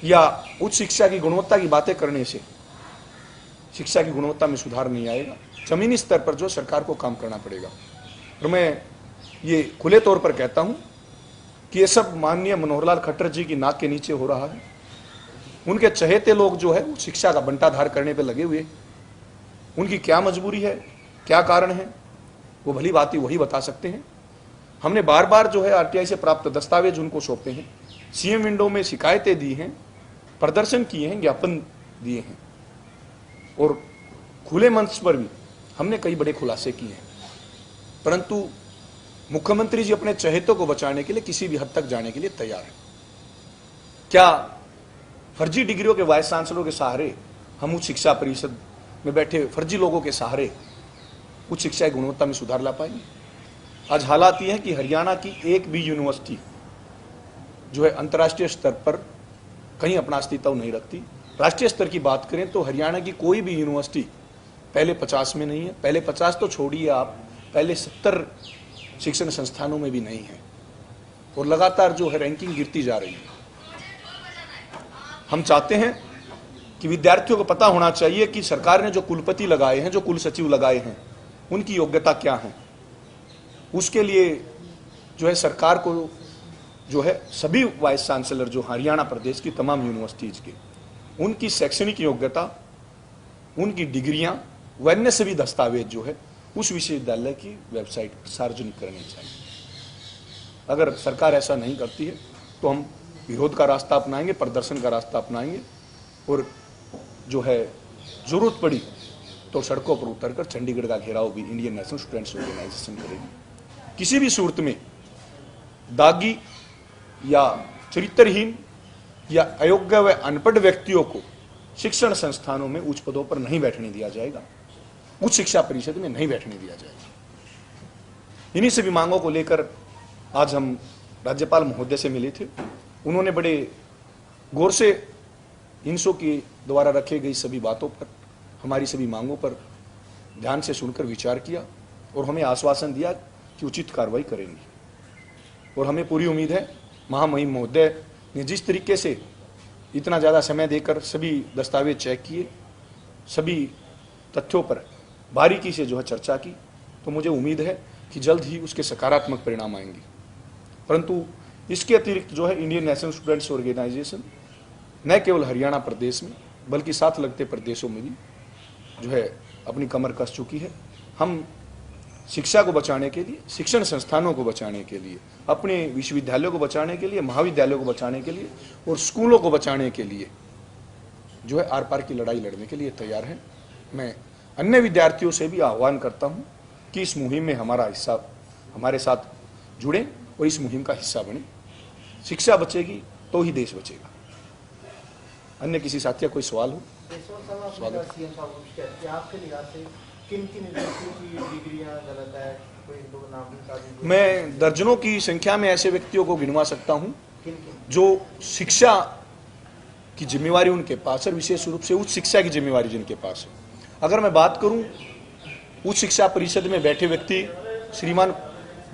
या उच्च शिक्षा की गुणवत्ता की बातें करने से शिक्षा की गुणवत्ता में सुधार नहीं आएगा। जमीनी स्तर पर जो सरकार को काम करना पड़ेगा। और मैं ये खुले तौर पर कहता हूं कि ये सब माननीय मनोहर लाल खट्टर जी की नाक के नीचे हो रहा है। उनके चहेते लोग जो है शिक्षा का बंटाधार करने पर लगे हुए। उनकी क्या मजबूरी है, क्या कारण है, वो भली बात वही बता सकते हैं। हमने बार बार जो है आरटीआई से प्राप्त दस्तावेज उनको सौंपे हैं, सीएम विंडो में शिकायतें दी हैं, प्रदर्शन किए हैं, ज्ञापन दिए हैं और खुले मंच पर भी हमने कई बड़े खुलासे किए हैं। परंतु मुख्यमंत्री जी अपने चहेतों को बचाने के लिए किसी भी हद तक जाने के लिए तैयार है। क्या फर्जी डिग्रियों के वाइस चांसलरों के सहारे, हम उच्च शिक्षा परिषद में बैठे फर्जी लोगों के सहारे उच्च शिक्षा की गुणवत्ता में सुधार ला पाएंगे? आज हालात ये है कि हरियाणा की एक भी यूनिवर्सिटी जो है अंतर्राष्ट्रीय स्तर पर कहीं अपना अस्तित्व नहीं रखती। राष्ट्रीय स्तर की बात करें तो हरियाणा की कोई भी यूनिवर्सिटी पहले 50 में नहीं है। पहले 50 तो छोड़िए आप, पहले 70 शिक्षण संस्थानों में भी नहीं है और लगातार जो है रैंकिंग गिरती जा रही है। हम चाहते हैं कि विद्यार्थियों को पता होना चाहिए कि सरकार ने जो कुलपति लगाए हैं, जो कुल सचिव लगाए हैं, उनकी योग्यता क्या है। उसके लिए जो है सरकार को जो है सभी वाइस चांसलर जो हरियाणा प्रदेश की तमाम यूनिवर्सिटीज के, उनकी शैक्षणिक योग्यता, उनकी डिग्रियां व अन्य सभी दस्तावेज जो है उस विश्वविद्यालय की वेबसाइट पर सार्वजनिक करनी चाहिए। अगर सरकार ऐसा नहीं करती है तो हम विरोध का रास्ता अपनाएंगे, प्रदर्शन का रास्ता अपनाएंगे और जो है जरूरत पड़ी तो सड़कों पर उतरकर चंडीगढ़ का घेराव भी इंडियन नेशनल स्टूडेंट्स ऑर्गेनाइजेशन करेगी। किसी भी सूरत में दागी या चरित्रहीन या अयोग्य व अनपढ़ व्यक्तियों को शिक्षण संस्थानों में उच्च पदों पर नहीं बैठने दिया जाएगा, उच्च शिक्षा परिषद में नहीं बैठने दिया जाएगा। इन्हीं सभी मांगों को लेकर आज हम राज्यपाल महोदय से मिले थे। उन्होंने बड़े गौर से इनसो के द्वारा रखे गई सभी बातों पर, हमारी सभी मांगों पर ध्यान से सुनकर विचार किया और हमें आश्वासन दिया कि उचित कार्रवाई करेंगे। और हमें पूरी उम्मीद है महामहिम महोदय ने जिस तरीके से इतना ज़्यादा समय देकर सभी दस्तावेज चेक किए, सभी तथ्यों पर बारीकी से जो है चर्चा की, तो मुझे उम्मीद है कि जल्द ही उसके सकारात्मक परिणाम आएंगे। परंतु इसके अतिरिक्त जो है इंडियन नेशनल स्टूडेंट्स ऑर्गेनाइजेशन न केवल हरियाणा प्रदेश में बल्कि साथ लगते प्रदेशों में भी जो है अपनी कमर कस चुकी है। हम शिक्षा को बचाने के लिए, शिक्षण संस्थानों को बचाने के लिए, अपने विश्वविद्यालयों को बचाने के लिए, महाविद्यालयों को बचाने के लिए और स्कूलों को बचाने के लिए जो है आर पार की लड़ाई लड़ने के लिए तैयार है। मैं अन्य विद्यार्थियों से भी आह्वान करता हूं कि इस मुहिम में हमारे साथ जुड़ें और इस मुहिम का हिस्सा बने। शिक्षा बचेगी तो ही देश बचेगा। अन्य किसी साथी का कोई सवाल हो? स्वागत। मैं दर्जनों की संख्या में ऐसे व्यक्तियों को गिनवा सकता हूं जो शिक्षा की जिम्मेवारी उनके पास है, विशेष रूप से उच्च शिक्षा की जिम्मेवारी जिनके पास है। अगर मैं बात करूं उच्च शिक्षा परिषद में बैठे व्यक्ति श्रीमान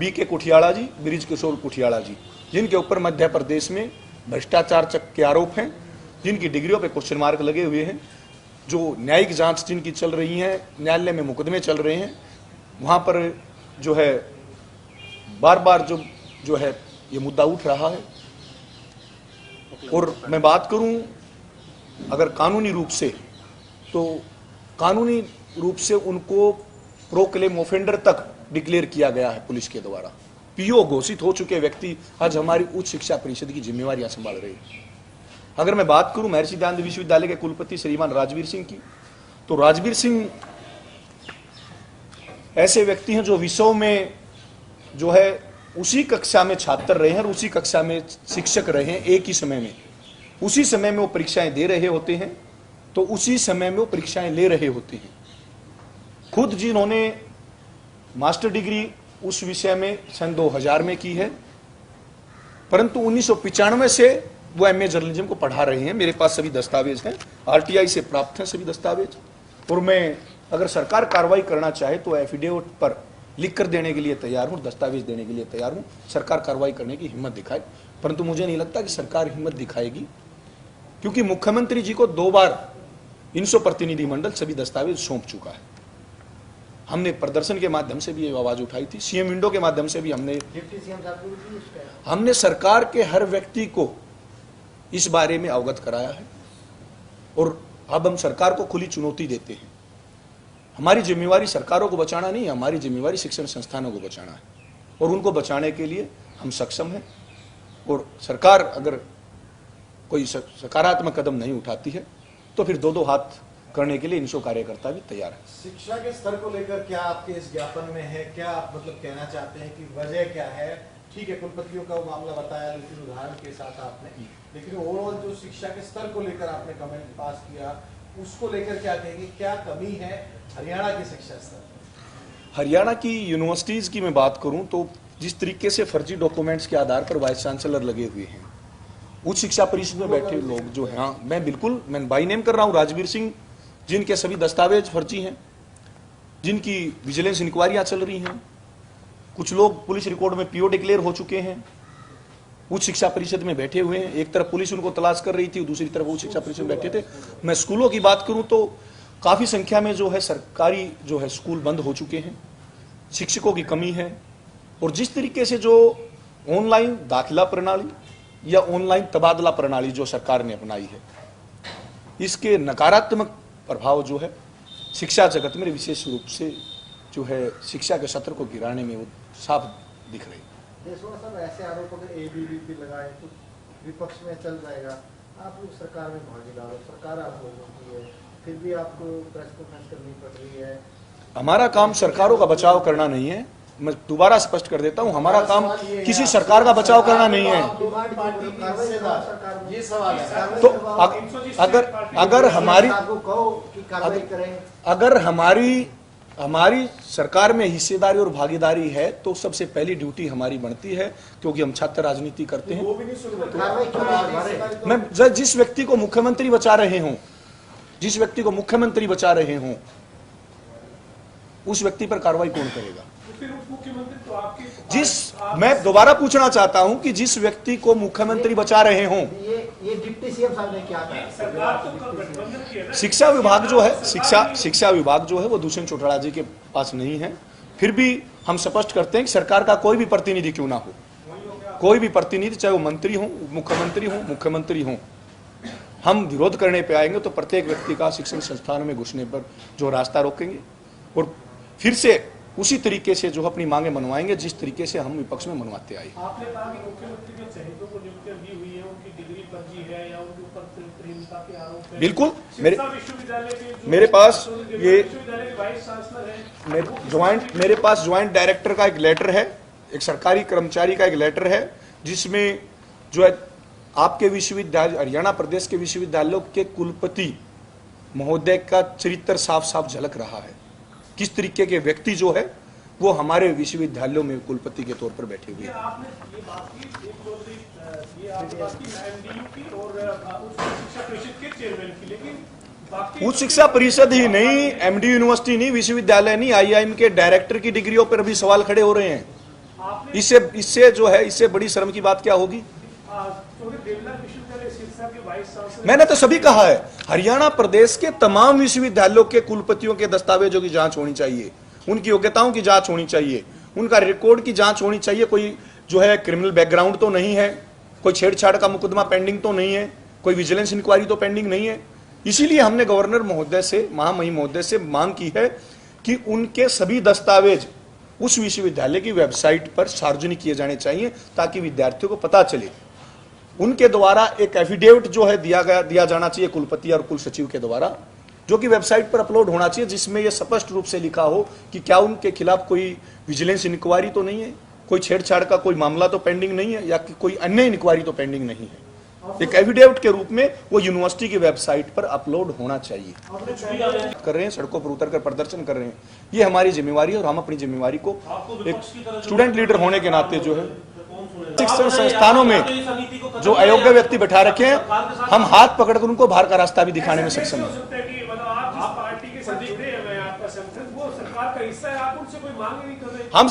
BK कुठियाड़ा जी, ब्रिज किशोर कुठियाड़ा जी, जिनके ऊपर मध्य प्रदेश में भ्रष्टाचार के आरोप हैं, जिनकी डिग्रियों पे क्वेश्चन मार्क लगे हुए हैं, जो न्यायिक जांच जिनकी चल रही है, न्यायालय में मुकदमे चल रहे हैं, वहाँ पर जो है बार बार जो है ये मुद्दा उठ रहा है। और मैं बात करूं अगर कानूनी रूप से, तो कानूनी रूप से उनको प्रोक्लेम ऑफेंडर तक डिक्लेयर किया गया है पुलिस के द्वारा। PO घोषित हो चुके व्यक्ति आज हमारी उच्च शिक्षा परिषद की जिम्मेवारियां संभाल रहे हैं। अगर मैं बात करूं महर्षि दयानंद विश्वविद्यालय के कुलपति श्रीमान राजवीर सिंह की, तो राजवीर सिंह ऐसे व्यक्ति हैं जो विषयों में जो है उसी कक्षा में छात्र रहे हैं और उसी कक्षा में शिक्षक रहे हैं। एक ही समय में, उसी समय में वो परीक्षाएं दे रहे होते हैं, तो उसी समय में वो परीक्षाएं ले रहे होते हैं। खुद जिन्होंने मास्टर डिग्री उस विषय में सन 2000 में की है, परंतु 1995 से वो MA जर्नलिज्म को पढ़ा रहे हैं। मेरे पास सभी दस्तावेज हैं, RTI से प्राप्त हैं सभी दस्तावेज। और मैं अगर सरकार कार्रवाई करना चाहे तो एफिडेविट पर लिख कर देने के लिए तैयार हूँ, दस्तावेज देने के लिए तैयार हूँ। सरकार कार्रवाई करने की हिम्मत दिखाए, परंतु मुझे नहीं लगता कि सरकार हिम्मत दिखाएगी, क्योंकि मुख्यमंत्री जी को 2 बार इनसो प्रतिनिधि मंडल सभी दस्तावेज सौंप चुका है। हमने प्रदर्शन के माध्यम से भी ये आवाज उठाई थी, सीएम विंडो के माध्यम से भी हमने सरकार के हर व्यक्ति को इस बारे में अवगत कराया है। और अब हम सरकार को खुली चुनौती देते हैं। हमारी जिम्मेवारी सरकारों को बचाना नहीं है, हमारी जिम्मेवारी शिक्षण संस्थानों को बचाना है, और उनको बचाने के लिए हम सक्षम हैं। और सरकार अगर कोई सकारात्मक कदम नहीं उठाती है तो फिर 2-2 हाथ करने के लिए इनसो कार्यकर्ता भी तैयार है। शिक्षा के स्तर को लेकर क्या आपके इस ज्ञापन में है, क्या आप मतलब कहना चाहते हैं कि वजह क्या है? ठीक है, कुलपतियों का मामला बताया, लेकिन उदाहरण के साथ आपने, लेकिन ओवरऑल जो शिक्षा के स्तर को लेकर आपने कमेंट पास किया, उसको लेकर क्या कहेंगे, क्या कमी है हरियाणा की शिक्षा स्तर? हरियाणा की यूनिवर्सिटीज की मैं बात करूं तो जिस तरीके से फर्जी डॉक्यूमेंट्स के आधार पर वाइस चांसलर लगे हुए हैं, उच्च शिक्षा परिषद में बैठे लोग जो हैं, हाँ मैं बाई नेम कर रहा हूं, राजवीर सिंह, जिनके सभी दस्तावेज फर्जी हैं, जिनकी विजिलेंस इंक्वायरियां चल रही हैं, कुछ लोग पुलिस रिकॉर्ड में पीओ डिक्लेयर हो चुके हैं, उच्च शिक्षा परिषद में बैठे हुए हैं। एक तरफ पुलिस उनको तलाश कर रही थी, दूसरी तरफ उच्च शिक्षा परिषद में बैठे थे। मैं स्कूलों की बात करूं तो काफी संख्या में जो है सरकारी जो है स्कूल बंद हो चुके हैं, शिक्षकों की कमी है। और जिस तरीके से जो ऑनलाइन दाखिला प्रणाली या ऑनलाइन तबादला प्रणाली जो सरकार ने अपनाई है, इसके नकारात्मक प्रभाव जो है शिक्षा जगत में विशेष रूप से जो है शिक्षा के सत्र को गिराने में वो साफ दिख रही है। सब ऐसे आरोप अगर एबीवीपी लगाए तो विपक्ष में चल जाएगा, आप लोग सरकार में भागीदार हो, सरकार आप लोगों की है, फिर भी आपको प्रेस कॉन्फ्रेंस करनी पड़ रही है। हमारा काम सरकारों का बचाव करना नहीं है, मैं दोबारा स्पष्ट कर देता हूं, हमारा काम किसी सरकार का बचाव करना नहीं है। तो अगर हमारी सरकार में हिस्सेदारी और भागीदारी है तो सबसे पहली ड्यूटी हमारी बनती है, क्योंकि हम छात्र राजनीति करते हैं। मैं जिस व्यक्ति को मुख्यमंत्री बचा रहे हों, उस व्यक्ति पर कार्रवाई कौन करेगा? मैं दोबारा पूछना चाहता हूं कि जिस व्यक्ति को मुख्यमंत्री बचा रहे हों, ये डिप्टी सीएम साहब ने क्या कहा? शिक्षा विभाग जो है वो दुष्यंत चौटाला जी के पास नहीं है। फिर भी हम स्पष्ट करते हैं कि सरकार का कोई भी प्रतिनिधि क्यों ना हो, कोई भी प्रतिनिधि, चाहे वो मंत्री हो, मुख्यमंत्री हो, हम विरोध करने पे आएंगे तो प्रत्येक व्यक्ति का शिक्षण संस्थानों में घुसने पर जो रास्ता रोकेंगे और फिर से उसी तरीके से जो अपनी मांगे मनवाएंगे जिस तरीके से हम विपक्ष में मनवाते आए। आपने कहा कि मुख्यमंत्री के चहेतों को नियुक्तियां दी हुई है, उनकी डिग्री फर्जी है या उनके ऊपर प्रेमता के आरोप है। बिल्कुल, मेरे पास मेरे पास ज्वाइंट डायरेक्टर का एक लेटर है, एक सरकारी कर्मचारी का एक लेटर है, जिसमें जो है आपके विश्वविद्यालय, हरियाणा प्रदेश के विश्वविद्यालयों के कुलपति महोदय का चरित्र साफ साफ झलक रहा है। किस तरीके के व्यक्ति जो है वो हमारे विश्वविद्यालयों में कुलपति के तौर पर बैठे हुए हैं। उच्च शिक्षा परिषद ही नहीं, एमडी यूनिवर्सिटी नहीं, विश्वविद्यालय नहीं, आईआईएम के डायरेक्टर की डिग्रियों पर भी सवाल खड़े हो रहे हैं। इससे जो है, इससे बड़ी शर्म की बात क्या होगी? मैंने तो सभी कहा है, हरियाणा प्रदेश के तमाम विश्वविद्यालयों के कुलपतियों के दस्तावेजों की जांच होनी चाहिए, उनकी योग्यताओं की जांच होनी चाहिए, उनका रिकॉर्ड की जांच होनी चाहिए। कोई जो है क्रिमिनल बैकग्राउंड तो नहीं है, कोई छेड़छाड़ का मुकदमा पेंडिंग तो नहीं है, कोई विजिलेंस इंक्वायरी तो पेंडिंग नहीं है। इसीलिए हमने गवर्नर महोदय से, महामहिम महोदय से मांग की है कि उनके सभी दस्तावेज उस विश्वविद्यालय की वेबसाइट पर सार्वजनिक किए जाने चाहिए, ताकि विद्यार्थियों को पता चले। उनके द्वारा एक एफिडेविट जो है दिया जाना चाहिए कुलपति और कुल सचिव के द्वारा, जो कि वेबसाइट पर अपलोड होना चाहिए, जिसमें यह स्पष्ट रूप से लिखा हो कि क्या उनके खिलाफ कोई विजिलेंस इंक्वायरी तो नहीं है, कोई छेड़छाड़ का कोई मामला तो पेंडिंग नहीं है, या कि कोई अन्य इंक्वायरी तो पेंडिंग नहीं है। एक एफिडेविट के रूप में वो यूनिवर्सिटी की वेबसाइट पर अपलोड होना चाहिए। कर रहे हैं, सड़कों पर उतरकर प्रदर्शन कर रहे हैं, ये हमारी जिम्मेवारी है और हम अपनी जिम्मेवारी को एक स्टूडेंट लीडर होने के नाते जो है शिक्षण संस्थानों में जो अयोग्य व्यक्ति बैठा रखे हैं, हम हाथ पकड़कर उनको बाहर का रास्ता भी दिखाने में सक्षम हैं। हम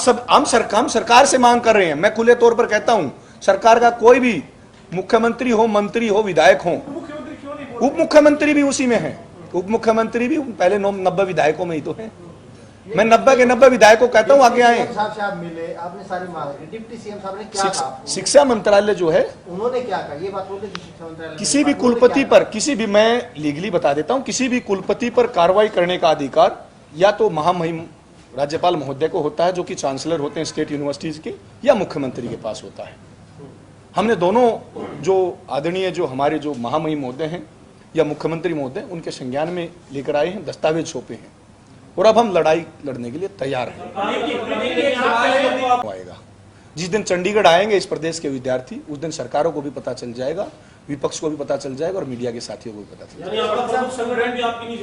सरकार से मांग कर रहे हैं। मैं खुले तौर पर कहता हूं, सरकार का कोई भी मुख्यमंत्री हो, मंत्री हो, विधायक हो, उप मुख्यमंत्री भी उसी में है, उप मुख्यमंत्री भी पहले 90 विधायकों में ही तो है। मैं 90 के 90 विधायकों कहता हूँ आगे आए। साहब से आप मिले, आपने सारी मांग की, डिप्टी सीएम साहब ने क्या कहा? शिक्षा मंत्रालय जो है उन्होंने क्या कहा? ये बात बोलते शिक्षा मंत्रालय किसी भी कुलपति पर, किसी भी, मैं लीगली बता देता हूं, किसी भी कुलपति पर कार्रवाई करने का अधिकार या तो महामहिम राज्यपाल महोदय को होता है, जो कि चांसलर होते हैं स्टेट यूनिवर्सिटीज के, या मुख्यमंत्री के पास होता है। हमने दोनों जो आदरणीय जो हमारे जो महामहिम महोदय हैं या मुख्यमंत्री महोदय, उनके संज्ञान में लेकर आए हैं, दस्तावेज सौंपे हैं, और अब हम लड़ाई लड़ने के लिए तैयार हैं। आएगा जिस दिन चंडीगढ़ आएंगे इस प्रदेश के विद्यार्थी, उस दिन सरकारों को भी पता चल जाएगा, विपक्ष को भी पता चल जाएगा और मीडिया के साथियों को भी पता चल जाएगा।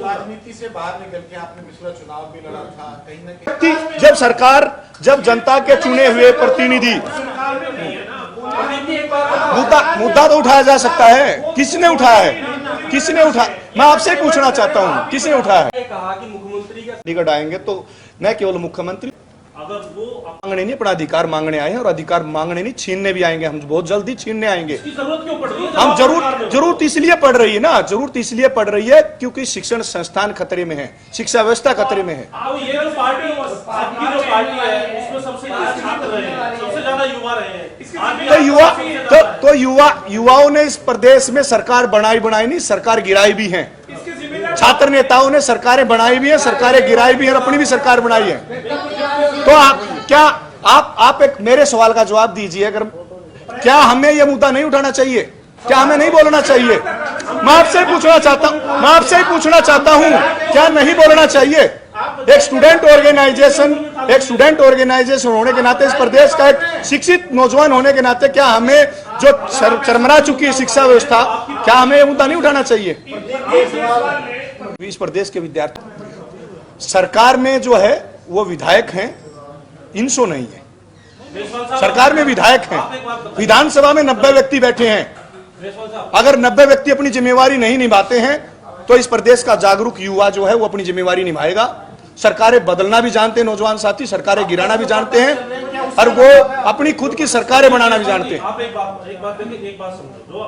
राजनीति से बाहर निकल के आपने पिछला चुनाव भी लड़ा था, कहीं ना कहीं जब सरकार, जब जनता के चुने हुए प्रतिनिधि, मुद्दा तो उठाया जा सकता है। किसने उठाया है? किसने उठाया? मैं आपसे पूछना चाहता हूं, किसने उठाया है? कहा कि मुख्यमंत्री का चंडीगढ़ आएंगे तो न केवल मुख्यमंत्री अगर वो मांगने नहीं, अपना अधिकार मांगने आए हैं, और अधिकार मांगने नहीं, छीनने भी आएंगे। हम बहुत जल्दी छीनने आएंगे। इसकी जरूरत क्यों पड़ रही है? हम जरूरत इसलिए पड़ रही है ना, जरूरत इसलिए पड़ रही है क्योंकि शिक्षण संस्थान खतरे में है, शिक्षा व्यवस्था खतरे में है। तो ये जो पार्टी, आपकी जो पार्टी है, उसमें सबसे ज्यादा छात्र रहे हैं, सबसे ज्यादा युवा रहे हैं। तो युवाओं ने इस प्रदेश में सरकार बनाई नहीं, सरकार गिराई भी है। छात्र नेताओं ने सरकारें बनाई भी है, सरकारें गिराई भी है, और अपनी भी सरकार बनाई है। तो आप एक मेरे सवाल का जवाब दीजिए, अगर क्या हमें यह मुद्दा नहीं उठाना चाहिए? क्या हमें नहीं बोलना चाहिए? मैं आपसे पूछना चाहता हूं, क्या नहीं बोलना चाहिए? एक स्टूडेंट ऑर्गेनाइजेशन होने के नाते, इस प्रदेश का एक शिक्षित नौजवान होने के नाते, क्या हमें जो चरमरा चुकी है शिक्षा व्यवस्था, क्या हमें यह मुद्दा नहीं उठाना चाहिए? इस प्रदेश के विद्यार्थी सरकार में जो है वो विधायक हैं, इनसो नहीं है। सरकार में विधायक हैं, विधानसभा में 90 व्यक्ति बैठे हैं। अगर 90 व्यक्ति अपनी जिम्मेवारी नहीं निभाते हैं तो इस प्रदेश का जागरूक युवा जो है वो अपनी जिम्मेवारी निभाएगा। सरकारें बदलना भी जानते हैं नौजवान साथी, सरकारें गिराना भी जानते हैं, और वो अपनी खुद की सरकारें बनाना भी जानते हैं। आप एक बात समझो,